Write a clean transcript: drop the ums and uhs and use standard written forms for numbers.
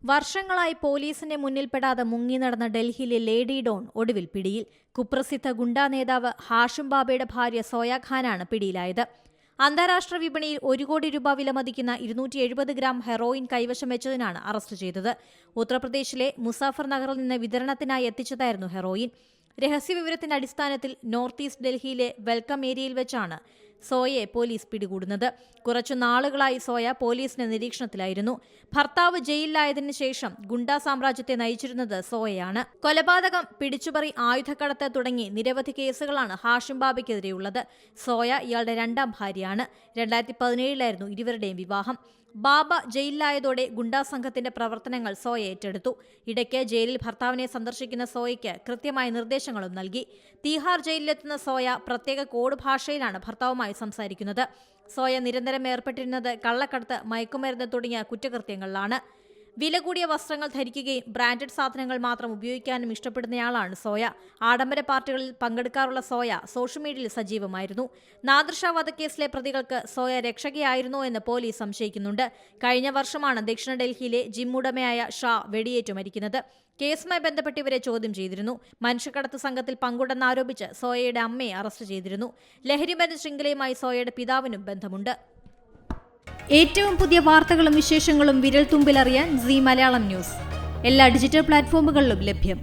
വർഷങ്ങളായി പോലീസിന്റെ മുന്നിൽപ്പെടാതെ മുങ്ങി നടന്ന ഡൽഹിയിലെ ലേഡി ഡോൺ ഒടുവിൽ പിടിയിൽ. കുപ്രസിദ്ധ ഗുണ്ടാ നേതാവ് ഹാഷിം ബാബയുടെ ഭാര്യ സോയ ഖാനാണ് പിടിയിലായത്. അന്താരാഷ്ട്ര വിപണിയിൽ 1 കോടി രൂപ വിലമതിക്കുന്ന 270 ഗ്രാം ഹെറോയിൻ കൈവശം വെച്ചതിനാണ് അറസ്റ്റ് ചെയ്തത്. ഉത്തർപ്രദേശിലെ മുസാഫർ നഗറിൽ നിന്ന് വിതരണത്തിനായി എത്തിച്ചതായിരുന്നു ഹെറോയിൻ. രഹസ്യവിവരത്തിന്റെ അടിസ്ഥാനത്തിൽ നോർത്ത് ഈസ്റ്റ് ഡൽഹിയിലെ വെൽക്കം ഏരിയയിൽ വെച്ചാണ് സോയയെ പോലീസ് പിടികൂടുന്നത്. കുറച്ചു നാളുകളായി സോയ പോലീസിന്റെ നിരീക്ഷണത്തിലായിരുന്നു. ഭർത്താവ് ജയിലിലായതിനു ശേഷം ഗുണ്ടാ സാമ്രാജ്യത്തെ നയിച്ചിരുന്നത് സോയയാണ്. കൊലപാതകം, പിടിച്ചുപറി, ആയുധക്കടത്ത് തുടങ്ങി നിരവധി കേസുകളാണ് ഹാഷിം ബാബയ്ക്കെതിരെയുള്ളത്. സോയ ഇയാളുടെ 2ാം ഭാര്യയാണ്. 2017 ഇരുവരുടെയും വിവാഹം. ബാബ ജയിലിലായതോടെ ഗുണ്ടാ സംഘത്തിന്റെ പ്രവർത്തനങ്ങൾ സോയ ഏറ്റെടുത്തു. ഇടയ്ക്ക് ജയിലിൽ ഭർത്താവിനെ സന്ദർശിക്കുന്ന സോയയ്ക്ക് കൃത്യമായ നിർദ്ദേശങ്ങളും നൽകി. തീഹാർ ജയിലിലെത്തുന്ന സോയ പ്രത്യേക കോഡ് ഭാഷയിലാണ് ഭർത്താവുമായി സംസാരിക്കുന്നത്. സോയ നിരന്തരം ഏർപ്പെട്ടിരുന്നത് കള്ളക്കടത്ത്, മയക്കുമരുന്ന് തുടങ്ങിയ കുറ്റകൃത്യങ്ങളിലാണ്. വില കൂടിയ വസ്ത്രങ്ങൾ ധരിക്കുകയും ബ്രാൻഡഡ് സാധനങ്ങൾ മാത്രം ഉപയോഗിക്കാനും ഇഷ്ടപ്പെടുന്നയാളാണ് സോയ. ആഡംബര പാർട്ടികളിൽ പങ്കെടുക്കാറുള്ള സോയ സോഷ്യൽ മീഡിയയിൽ സജീവമായിരുന്നു. നാദിർഷാ വധക്കേസിലെ പ്രതികൾക്ക് സോയ രക്ഷകയായിരുന്നോ എന്ന് പോലീസ് സംശയിക്കുന്നുണ്ട്. കഴിഞ്ഞ വർഷമാണ് ദക്ഷിണ ഡൽഹിയിലെ ജിം ഉടമയായ ഷാ വെടിയേറ്റു മരിക്കുന്നത്. കേസുമായി ബന്ധപ്പെട്ട് ഇവരെ ചോദ്യം ചെയ്തിരുന്നു. മനുഷ്യക്കടത്ത് സംഘത്തിൽ പങ്കുണ്ടെന്നാരോപിച്ച് സോയയുടെ അമ്മയെ അറസ്റ്റ് ചെയ്തിരുന്നു. ലഹരിമരുന്ന് ശൃംഖലയുമായി സോയയുടെ പിതാവിനും ബന്ധമുണ്ട്. ഏറ്റവും പുതിയ വാർത്തകളും വിശേഷങ്ങളും വിരൽത്തുമ്പിലറിയാൻ സീ മലയാളം ന്യൂസ് എല്ലാ ഡിജിറ്റൽ പ്ലാറ്റ്ഫോമുകളിലും ലഭ്യം.